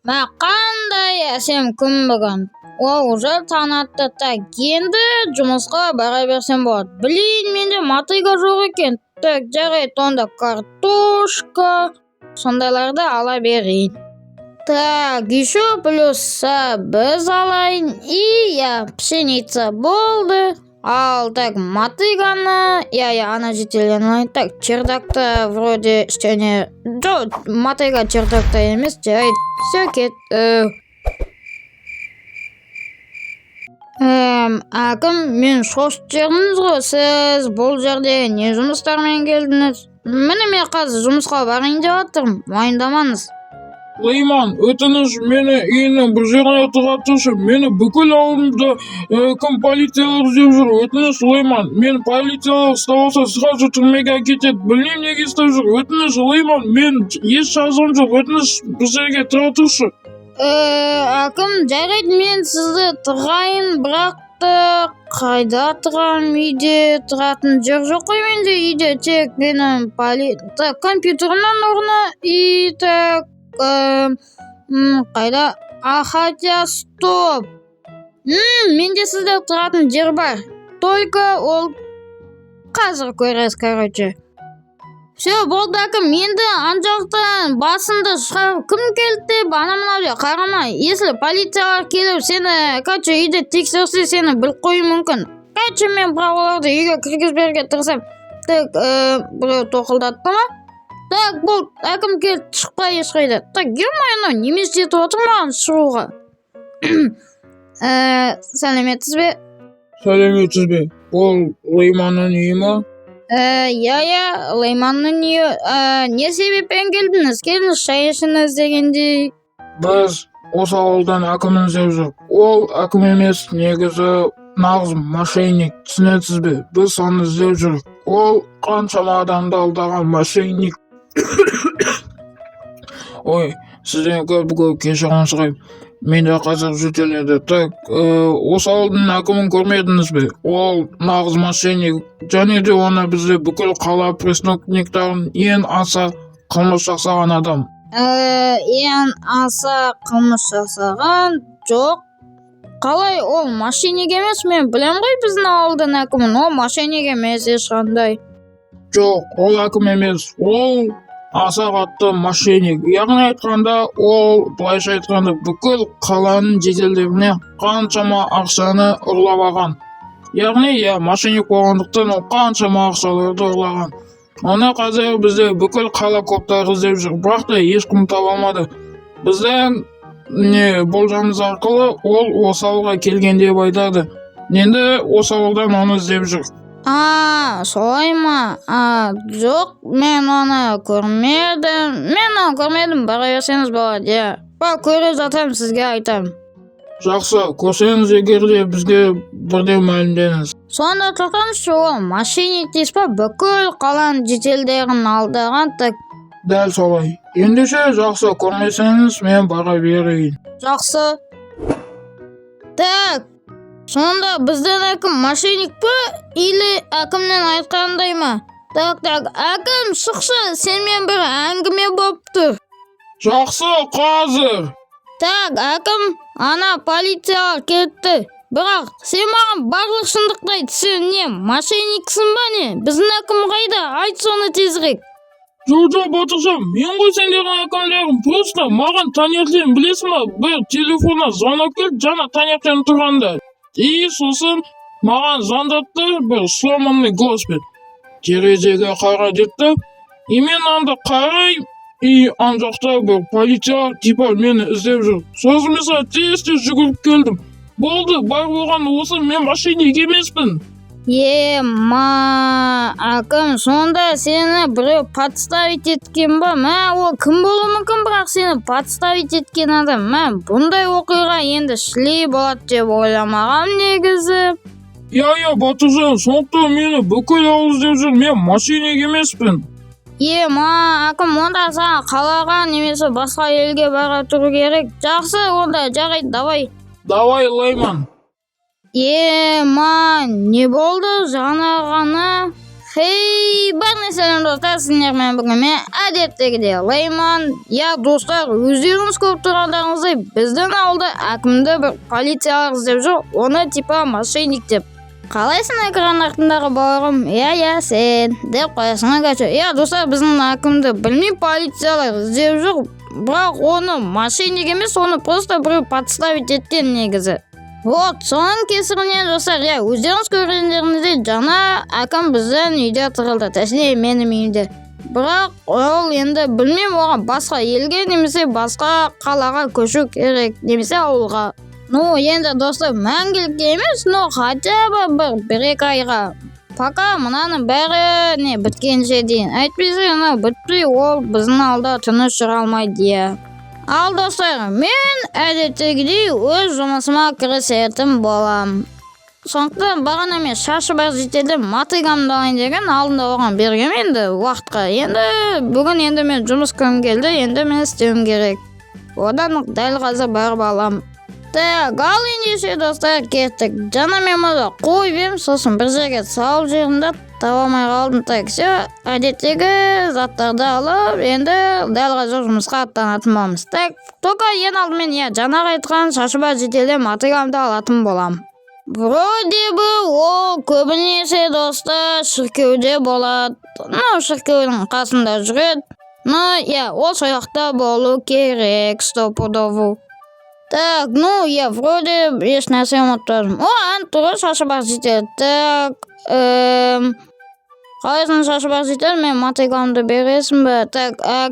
Қандай әсем күн бүгін. Уже таң атты. Енді жұмысқа бара берсем болады. Блин, менде мотыга жоқ екен. Жарайды, онда картошка сондайларды ала берейін. Еще плюс біз алайын. Пшеница болды. Ал мотыганы, ана жетелен алайын. Чердакта вроде ештеңе жоқ, мотыга чердакта емес, жарайды. Все, кет. Әкім, мен шошып жердіңіз ғой, сіз бұл жерде не жұмыстармен келдіңіз? Міне мен қазір жұмысқа барайын деп жатырмын, уайымдамаңыз. Лейман, өтініш, мені үйінің бір жеріне тұратушы, мені бүкіл ауылымда кім полициялар іздеп жүр. Өтініш, Лейман, мен полициялар ұстап алса сразу түрмеге әкетеді. Білмеймін неге ұстап жүр. Өтініш, Лейман, мен еш жазым жоқ. Өтініш, бір жерге тұратушы. Әкім, жарайды, мен сізді тұрайын, бірақ қайда тұрам? Үйде тұратын жер жоқ қой менде. Үйде тек менің компьютерімнің орны қайда? Хотя стоп. Менде сізде тұратын жер бар. Только ол қазір көресіз, короче. Все, болды әкім, енді анжақтан басынды шығарып кім келді деп ана-мынау деп қарама. Если полициялар келіп сені, короче, үйде тексерсе, сені біліп қою мүмкін. Короче, мен бірақ оларды үйге кіргізбеуге тырысам. Біреу тоқылдатты ма? Болды, әкім келді, шықпай ешқайда. Германия немес жетіп отыр маған шығуға. Сәлеметсіз бе? Сәлеметсіз бе? Ол Лейманның үйі ма? Лейманның үйі. Не себеппен келдіңіз? Келіңіз, шай ішіңіз дегендей. Біз осы ауылдан әкімін іздеп жүр. Ол әкім емес, негізі нағыз мошенник, түсінесіз бе? Біз соны іздеп жүрік. Ол қаншама адамды алдаған мошенник. Ой, сізден көп кешірім сұраймын. Менде қазір жөтеледі. Осы ауылдың әкімін көрмедіңіз бе? Ол нағыз мошенник. Және де оны бізде бүкіл қала преступниктарын ең аса қылмыс жасаған адам. Ең аса қылмыс жасаған жоқ. Қалай, ол мошенник емес, мен білем ғой біздің ауылдың әкімін. Ол мошенник емес ешқандай. Жоқ, ол әкім емес. Ол аса қатты мошенник. Яғни айтқанда, ол былайша айтқанда бүкіл қаланың жеделдеріне қаншама ақшаны ұрлап алған. Яғни, мошенник болғандықтан ол қаншама ақшаларды ұрлаған. Оны қазір бізде бүкіл қала коптар іздеп жүр, бірақ та ешкім таба алмады. Біздің болжамымыз арқылы ол осы ауылға келген деп айтады. Енді осы ауылдан оны іздеп жүр. Солай ма? Жоқ, мен оны көрмедім. Бара берсеңіз болады, көре жатам, сізге айтам. Жақсы, көрсеңіз егер де бізге бірден мәлімдеңіз. Сонда тоқтаңызшы, ол мошенник дейсіз ба? Бүкіл қаланың жетелдерін алдаған. Дәл солай. Ендеше жақсы, көрмесеңіз мен бара берейін. Жақсы. Сонда бізден әкім мошенник па? Или әкімнен айтқандай ма? Әкім, шықшы, сенмен бір әңгіме болып тұр. Жақсы, қазір. Әкім, ана полициялар кетті. Бірақ сен маған барлық шындықты айт, сен не, мошенниксің ба не? Біздің әкім қайда? Айт соны тезірек. Жоқ, Батыржан, мен ғой сендердің әкімдерің. Просто маған таңертең білесің ба? Бір телефонға звонок келді, жаңа таңертең тұрғанда. Сосын маған звондатты бір сломанный велосипед. Терезеге қара депті. Мен анда қарай, ан жақта бір полиция типа мені іздеп жүр. Сосын мен тез жүгіріп келдім. Болды, бар болған осы, мен мошенник емеспін. Әкім, сонда сені біреу подставить еткен ба? Ол кім болуы мүмкін, бірақ сені подставить еткен адам? Бұндай оқиға енді шілей болады деп ойламағам негізі. Батыржан, сондықтан мені бүкіл ауыл іздеп жүр, мен мошенник емеспін. Әкім, онда саған қалаға немесе басқа елге бара тұру керек. Жақсы, онда жарайды, давай. Давай, Лейман. Не болды жаңа ғана? Бар нәрселер достар, сіздермен бүгін мен әдеттегідей Лайман. Достар, өздеріңіз көріп тұрғандарыңыздай біздің ауылда әкімді бір полициялар іздеп жүр, оны типа мошенник деп. Қалайсың экран артындағы бауырым? Сен деп қоясың агачы. Достар, біздің әкімді білмей полициялар іздеп жүр, бірақ оны мошенник емес, оны просто біреу подставить еткен негізі. Соның кесірінен достар, өздеріңіз көргендеріңіздей жаңа әкім біздің үйде тұрылды, тәсіне менің үйде. Бірақ ол енді білмеймін, оған басқа елге немесе басқа қалаға көшу керек, немесе ауылға. Енді достар, мәңгілікке емес, хотя бы бір-екі айға. Пока мұнаның бәрі біткенше дейін. Әйтпесе бітпей ол біздің алда тыныш жүре алмайды. Ал достар, мен әдеттегідей өз жұмысыма кірісетін болам. Сондықтан бағана мен шашы бар жетеді мотыгамды алайын деген алдында оған бергем енді уақытқа. Бүгін мен жұмыс күнім келді, енді мен істеуім керек. Одан дәл қазір барып алам. Ал ендеше достар, кеттік. Жаңа мен мұны қойып ем, сосын бір жерге салып жерінде таба алмай қалдым. Әдеттегі заттарды алып, енді дәл қазір жұмысқа аттанатын боламыз. Тоқа ең алдымен жаңағы айтқан шашы бар жетелде мотыгамды алатын болам. Вроде бы ол көбінесе достар шіркеуде болады. Шіркеудің қасында жүреді. Ол сояқта болу керек, стопудову. Вроде еш нәрсе ұмытпадым. Туры шашы бар жетелді. Қалайсың шашы бар жетелді, мен мотыгамды бересің бе?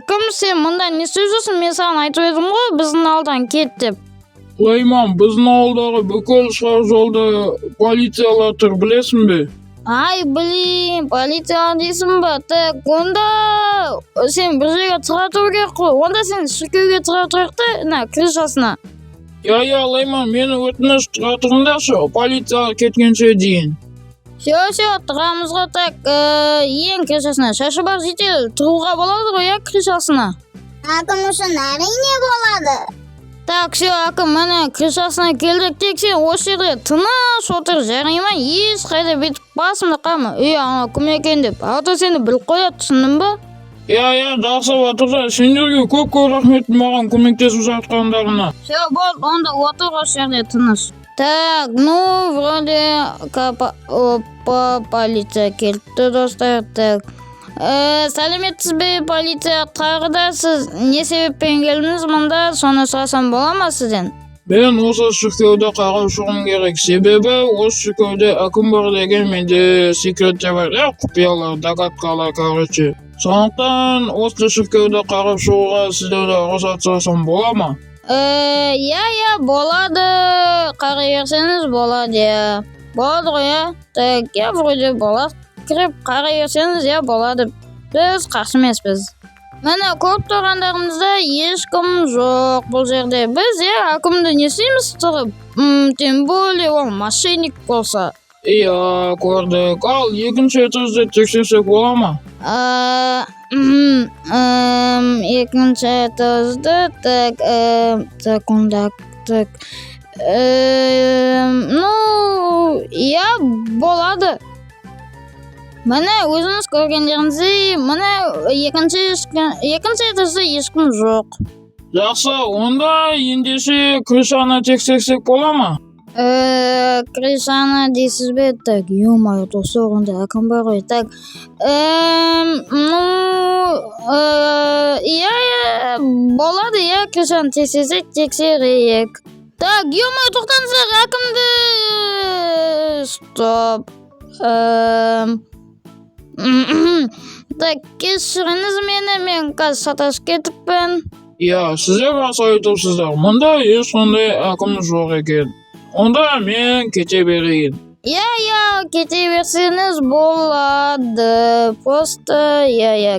Кім сен мұнда не істеп жүрсің? Мен саған айтып едім ғой, біздің ауылдан кет деп. Лайман, біздің ауылдағы бүкіл шар жолды полициялар тұр, білесің бе? Білейін, полициялар дейсің бе? Онда сен бір жерге тұра тұру керек қой. Онда сен шіркеуге тұра тұрықты, крышасына. Лайман, мені өтініш тұра тұрыңдаршы, полициялар кеткенше дейін. Тұрамыз ғой, ең крышасына. Шашы бар жетел тұруға болады ғой, крышасына. Әкім үшін әрине болады. Әкім, мәне крышасына келдік. Тек сен осы жерде тыныш отыр, жарайма, еш қайда бетіп басымды қама. Кім екен деп. Сені біліп қояды, түсіндің ба? Жақсы батырда, сендерге көп рахмет маған көмектесіп жатқандарына. Болды, онда отыр осы жерде тыныш. Вроде полиция келді достар. Сәлеметсіз бе, полиция? Тағы да сіз не себеппен келдіңіз мұнда, соны сұрасам бола ма сізден? Мен осы шіркеуді қарап шығуым керек, себебі осы шіркеуде әкім бар деген менде секретте бар, құпиялар, догадкалар, короче. Сондықтан осы шіркеуді қарап шығуға сіздерді рұқсат сұрасам бола ма? Болады. Қарай берсеңіз болады, Болады ғой, вроде болады. Кіріп қарай берсеңіз, болады. Біз қарсы емеспіз. Міне көріп тұрғандарымызда ешкім жоқ бұл жерде. Біз әкімді не істейміз тұрып? Тем более ол мошенник болса. Көрдік. Ал екінші этажды тексерсек бола ма? Екінші этажды болады. Міне өзіңіз көргендеріңіздей, міне екінші этажда ешкім жоқ. Жақсы, онда ендеше крышаны тексерсек бола ма? Крышаны дейсіз бе? Ё-моё, достар, онда әкім бар ғой. Болады, крышаны тексерсек, тексерейік. Ё-моё, тоқтаңыздар, әкімді. Стоп. Кешіріңіз мені, мен қазір сатасып кетіппін. Сіздер рас айтыпсыздар, мұнда ешқандай әкім жоқ екен. Онда мен кете берейін. Кете берсеңіз болады. Просто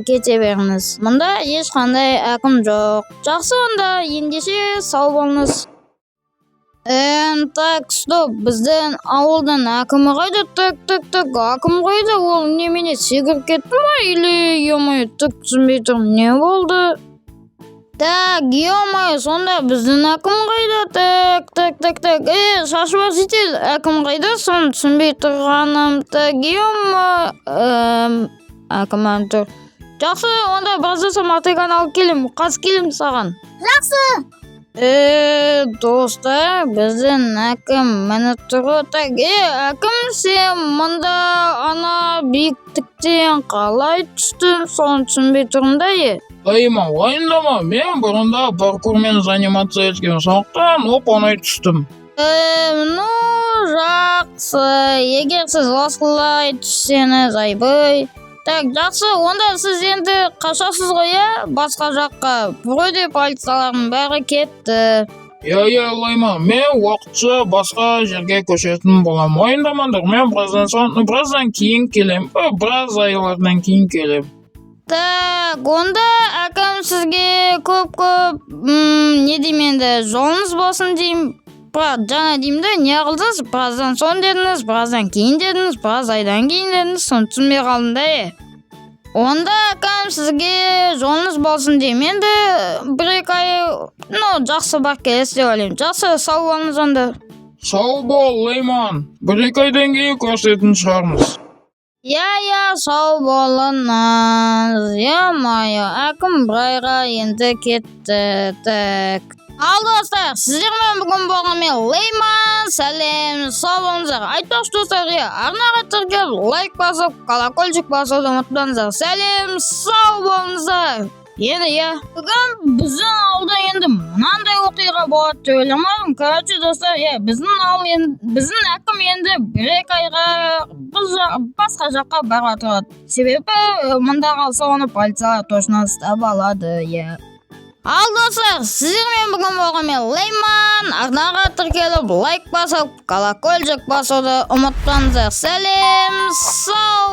кете беріңіз. Мұнда ешқандай әкім жоқ. Жақсы, онда ендеше сау болыңыз. Стоп, біздің ауылдан әкімі қайда? Әкім қайда? Ол немене секіріп кетті ма? Или ё-моё, түсінбей тұрмын, не болды? Ё-моё, сонда біздің әкім қайда? Так, шашбаситель, әкім қайда? Соны түсінбей тұрғанымды деймін. Әкім тұр. Жақсы, онда біраздан матайған алып келем. Қазір келем саған. Жақсы. Достар, біздің әкім мініп тұры. Так, әкім, сен мұнда ана биіктіктен қалай түстің? Соны түсінбей тұрмын да, Лейман, уайымдама, мен бұрында паркурмен занимация еткен сондықтан оп-оңай түстім. Жақсы, егер сіз осылай түссеңіз айбай. Так, жақсы, онда сіз енді қашасыз ғой, басқа жаққа. Біреуде полициялардың бәрі кетті. Лейман, мен уақытша басқа жерге көшетін болам. Уайымдамаңдар, мен біраздан кейін келем. Біраз айлардан кейін келем. Так, онда әкім сізге көп не деймін енді, жолыңыз болсын деймін. Бірақ жаңа деймін де, не қылдыңыз? Біраздан соң дедіңіз, біраздан кейін дедіңіз, біраз айдан кейін дедіңіз, соны түсінбей қалдым да. Онда әкім сізге жолыңыз болсын деймін. Енді бір-екі ай, жақсы бар келесі деп ойлаймын. Жақсы, сау болыңыз онда. Сау бол, Лейман. Бір-екі айдан кейін көрсетін шығармыз. Сау болыңыз. Әкім бір айға енді кетті. Так. Ал достар, сіздермен бүгін болғанмен Лейман, сәлем, сау болыңыздар. Айтпақшы достар, арнаға тіркеліп, лайк басып, колокольчик басуды ұмытпаңыздар. Сәлем, сау болыңыздар. Енді бүгін біздің ауылда енді мынандай оқиға болады деп ойламадым. Короче достар, біздің әкім енді бір-екі айға басқа жаққа барып отырады. Себебі мұнда қалса оны полициялар точно ұстап алады. Ал достар, сіздермен бүгін болғанмен Лейман, арнаға тіркеліп, лайк басып, колокольчик басуды ұмытпаңыздар. Сәлем, сау